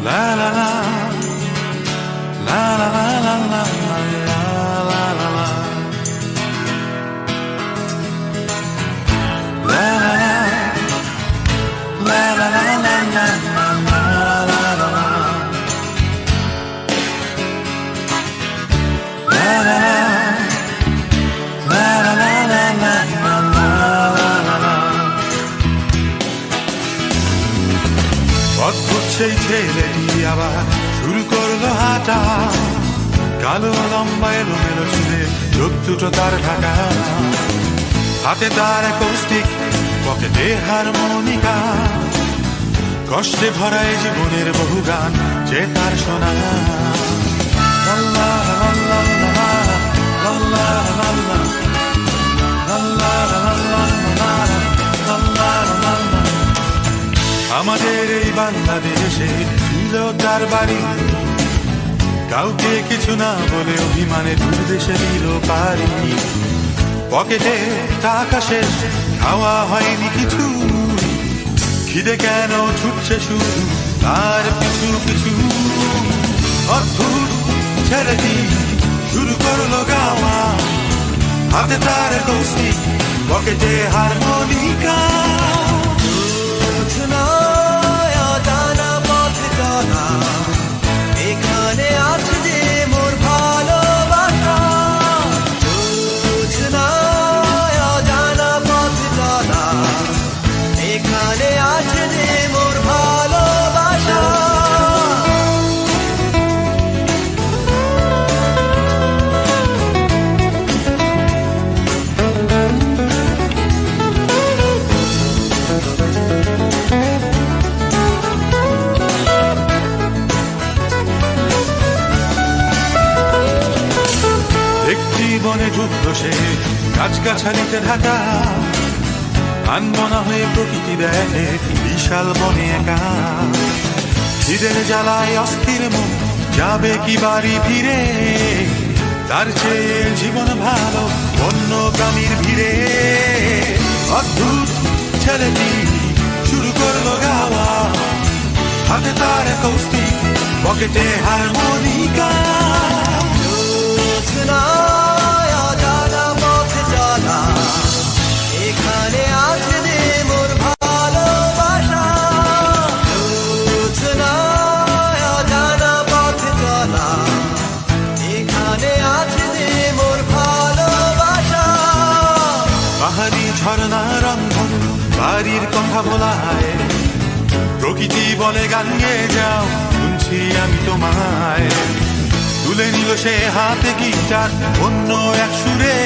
la la la, la la la la la la la la, la la la, la la la la la la la la. সেই ছেলেটি আবার শুরু করলো হাঁটা, কালো লম্বা এলোমেলো চুলে চোখ দুটো তার ঢাকা, হাতে তার কৌস্তিক, পকেটে হারমোনিকা, কষ্টে ভরা এই জীবনের বহু গান যে তার শোনা। আমাদের এই বাংলাদেশে ছিল তার বাড়ি, কাউকে কিছু না বলে অভিমানে দূর দেশে দিল পারি। পকেটে টাকা শেষ, খাওয়া হয়নি কিছু, খিদে কেন ছুটছে শুধু তার পিছু পিছু। অদ্ভুত ছেলেটি শুরু করলো গাওয়া, হাতে তার কৌশিক, পকেটে হারমোনিকা। অজানা পথ চলা, এখানে আছে যে মোর ভালোবাসা। অজানা পথ চলা, এখানে আছে যে মোর ভালোবাসা। একটি বনে ঢুকলো সে, গাছগাছালিতে ঢাকা, আনমনা হয়ে প্রকৃতি দেখে বিশাল বনে একা। খিদের জ্বালায় অস্থির মন, যাবে কি বাড়ি ফিরে, তার চেয়ে জীবন ভালো অন্য গ্রামের ভিড়ে। অদ্ভুত ছেলেটি শুরু করলো গাওয়া, হাতে তার কৌস্তিক, পকেটে হারমোনিকা। অজানা পথ চলা, এখানে আছে যে মোর ভালোবাসা। অজানা পথ চলা, এখানে আছে যে মোর ভালোবাসা। পাহাড়ি ঝর্ণা রন্ধন বাড়ির কথা বলায়, প্রকৃতি বলে গান গেয়ে যাও, শুনছি আমি তোমায়। তুলে নিল সে হাতে গিটার অন্য এক সুরে,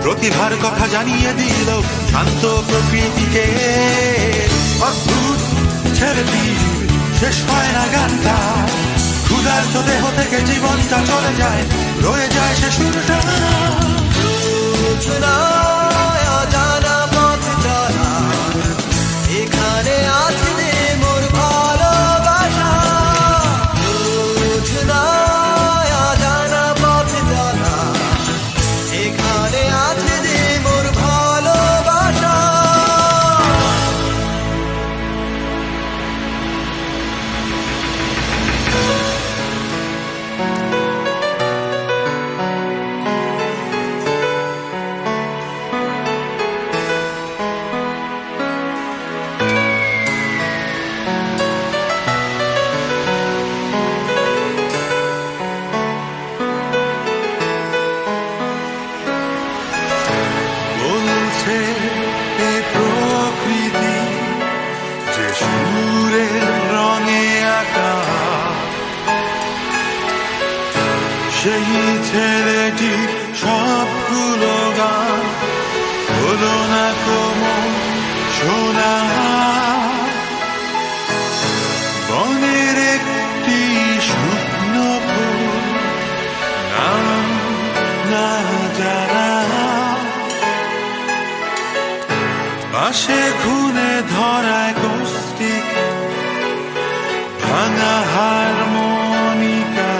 প্রতিভার কথা জানিয়ে দিল শান্ত প্রকৃতিকে। অদ্ভুত ছেলেটি শেষ হয় না গানটা, ক্ষুধার্ত দেহ থেকে জীবনটা চলে যায়, রয়ে যায় সে সুরটা। অজানা পথ চলা, এখানে আছে যে মোর ভালোবাসা। অজানা পথ চলা, এখানে আছে যে মোর ভালোবাসা। বলছে এ প্রকৃতি যে সুরের রঙে আঁকা, সেই ছেলেটি সবগুলো গান হলো না কোমল শোনা। বনের একটি শুকনো ফুল, নাম না জানা, পাশে খুনে ধরায় কৌস্তিক, ভাঙা হারমোনিকা।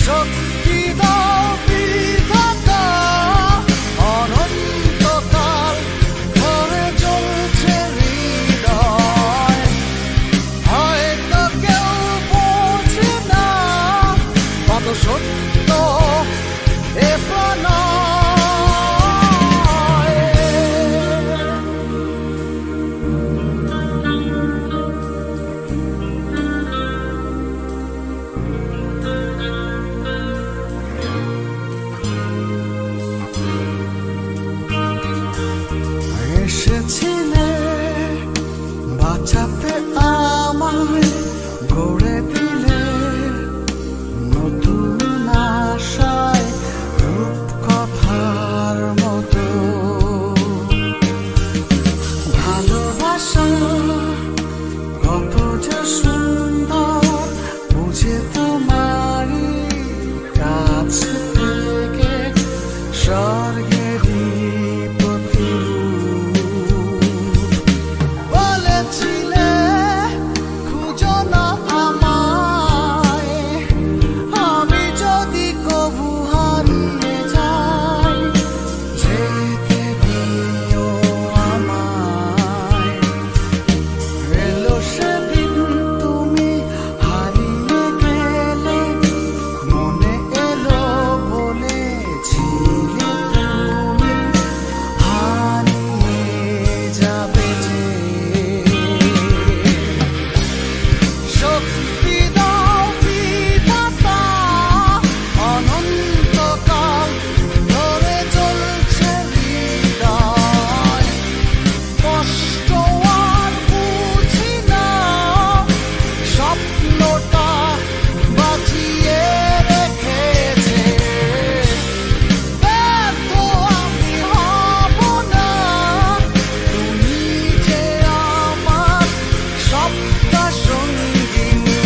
শক্তি দাও বিধাতা, অনন্তকাল ধরে চলছে হৃদয়। হয়তো কেউ বোঝে না কত সত্য এ প্রণয়। এসেছিলে বাঁচাতে আমায়, গড়ে দিলে নতুন আশায় রূপকথার মতো। ভালোবাসা কত যে সুন্দর, বুঝে তোমারই কাছ থেকে স্বর্গেরই বলেছিলে খুঁজো না আমায়, আমি যদি কবু হারিয়ে যাই যেতে দিও আমায়। এলো সেদিন তুমি হারিয়ে গেলে, মনে এলো বলেছিলে তুমি হারিয়ে যাবে যে। শক্তি দাও বিধাতা, অনন্তকাল ধরে চলছে হৃদয়। কষ্ট আর বুঝি না, স্বপ্নটা বাঁচিয়ে রেখেছে। ব্যর্থ আমি হব না, তুমি যে আমার সপ্তাহ সঙ্গিনী।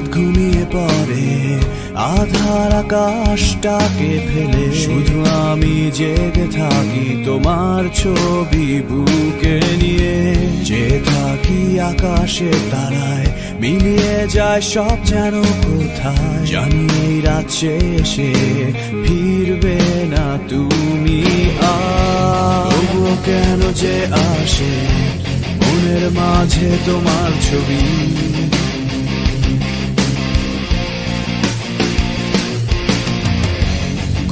রাত ঘুমিয়ে পড়ে আধার আকাশটাকে ফেলে, শুধু আমি জেগে থাকি তোমার ছবি বুকে নিয়ে। যে থাকি আকাশের তারায়, মিলিয়ে যায় সব যেন কোথায়। জানি এই রাত শেষে ফিরবে না তুমি আর, তবুও কেন যে আসে মনের মাঝে তোমার ছবি।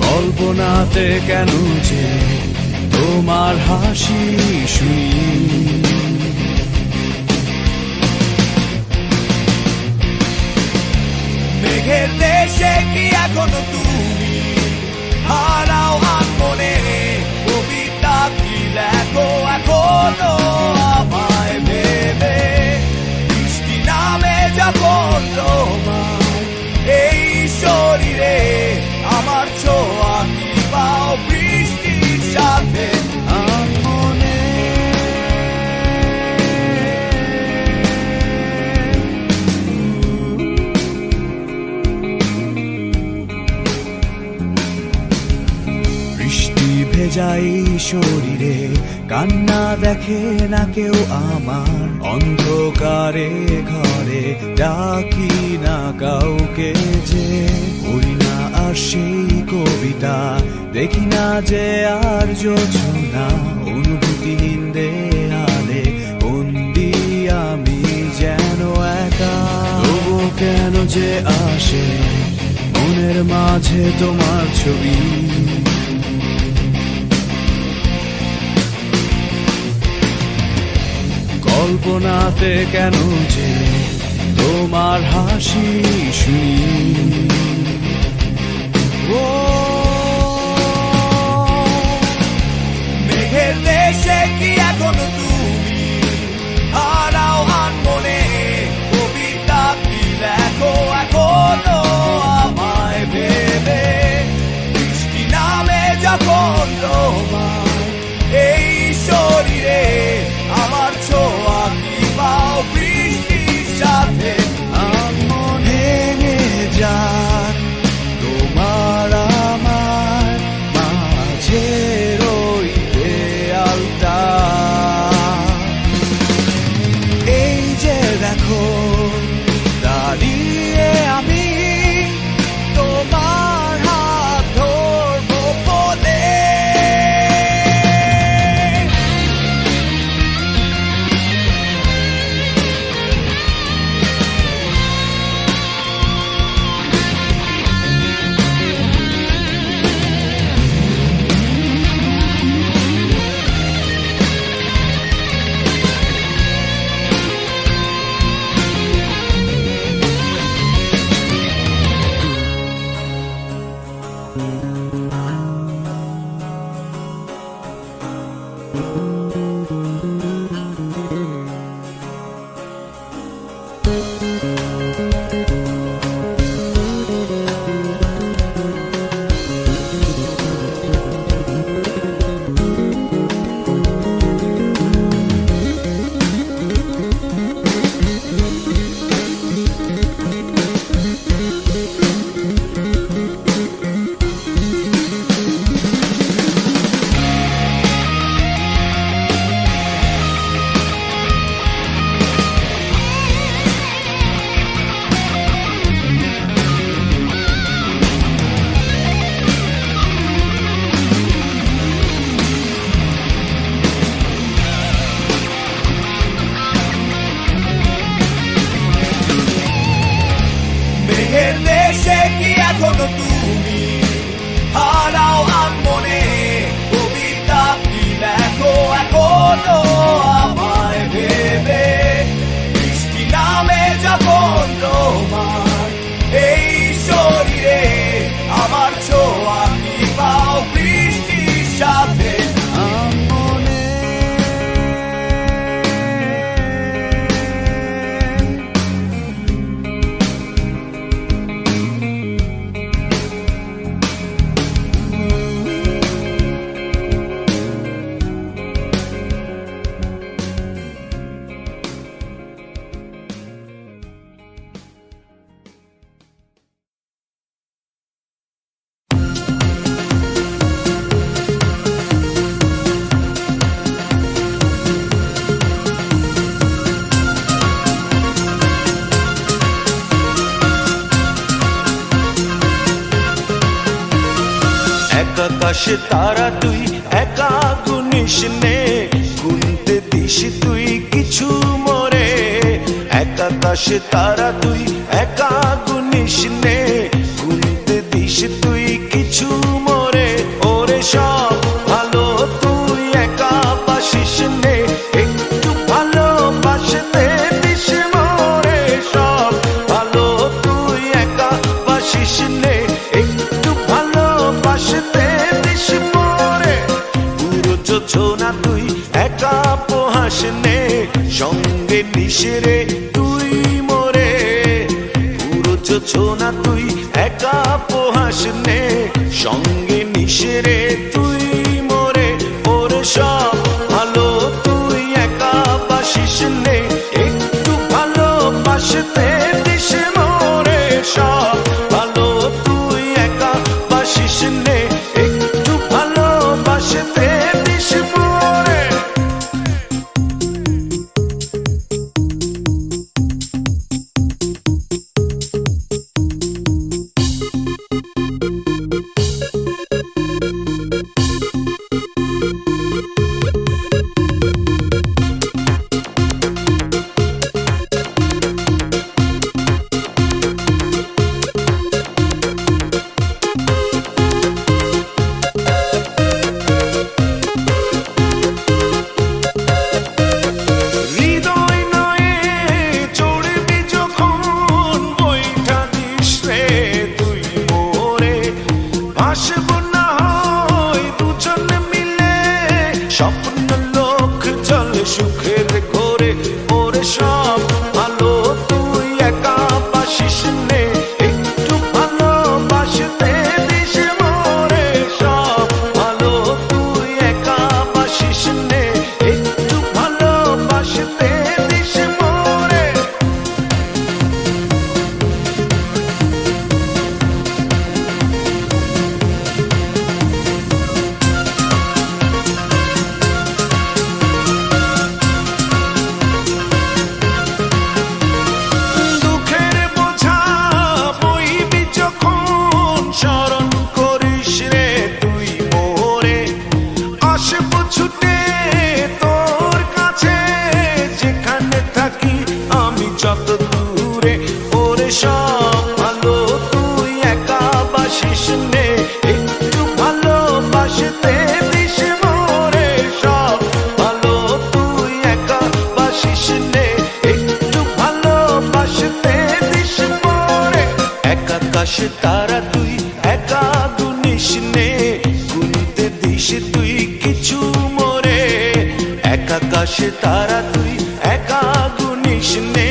কল্পনাতে কেন যে তোমার হাসি শুনি। মেঘের দেশে কি এখনো তুমি হারাও আনমনে, কবিতা কি লেখো এখনো আমায় ভেবে। বৃষ্টি নামে যখন তোমার এই শরীরে, আমার ছোঁয়া কি পাও বৃষ্টির সাথে আনমনে। বৃষ্টি ভেজাই শরীরে, কান্না দেখে না কেউ আমার। অন্ধকারে ঘরে ডাকি না কাউকে যে, পড়ি না আর সেই কবিতা, দেখি না যে আর যোছনা। অনুভূতিহীন দেয়ালে বন্দি আমি যেন একা, তবুও কেন যে আসে মনের মাঝে তোমার ছবি। কল্পনাতে কেন যে তোমার হাসি শুনি। ও মেঘের দেশে কি এখনো তুমি হারাও আনমনে, কবিতা কি লেখো এখনো আমায় ভেবে। বৃষ্টি নামে যখন তোমার এই শরীরে, আমার ছোঁয়া কি পাও বৃষ্টির সাথে আনমনে। ভেঙে যাক তোমার আমার মাঝের ওই দেয়ালটা, এই যে দেখো দাঁড়িয়ে আমি তোমার হাত ধরবো বলে। মেঘের দেশে কি এখনো তুমি হারাও আনমনে, কবিতা কি লেখো এখনো আমায় ভেবে। বৃষ্টি নামে যখন তোমার এই শরীরে, আমার ছোঁয়া কি পাও বৃষ্টির সাথে আনমনে। আকাশে তারা তুই একা গুনিস নে, গুনতে দিস তুই কিছু মোরে। এক আকাশে তারা তুই একা গুনিস নে, গুনতে দিস তুই কিছু মোরে। ওরে সব ভালো তুই একা বাসিস নে, একটু ভালোবাসতে দিস মোরে। সব ভালো তুই একা বাসিস নে, একটু ভালোবাসতে দিস মোরে। পুরো যোজনা তুই একা পোহাস নে, সঙ্গে নিশরে তুই মোরে। পুরো যোজনা তুই একা পোহাস নে, সঙ্গে নিশরে তুই মোরে। ওরে সব ভালো তুই একা বাসিস নে, একটু ভালোবাসতে দিস মোরে। সব ভালো তুই একা বাসিস নে, একটু ভালোবাসতে দিস মোরে। হৃদয় নয়ে চড়বি যখন বইটা দিস রে তুই মোরে। ভাসব না হয় দুজন মিলে, স্বপ্ন লোক চল সুখের ঘোরে। ওরে সব ভালো তুই একা বাসিস নে, একটু ভালোবাসতে দিস মোরে। সব ভালো তুই একা বাসিস নে, একটু ভালোবাসতে দিস মোরে। দুঃখের বোঝা বইবি যখন, স্মরণ করিস রে তুই মোরে। আসব ছুটে তোর কাছে, যেখানে থাকি আমি যত দূরে। ওরে সব ভালো তুই একা বাসিস নে, একটু ভালোবাসতে দিস মোরে। সব ভালো তুই একা বাসিস নে, একটু ভালোবাসতে দিস মোরে। এক আকাশে তারা তুই একা গুনিস নে, গুনতে দিস তুই কিছু মোরে। এক আকাশে তারা তুই একা গুনিস নে,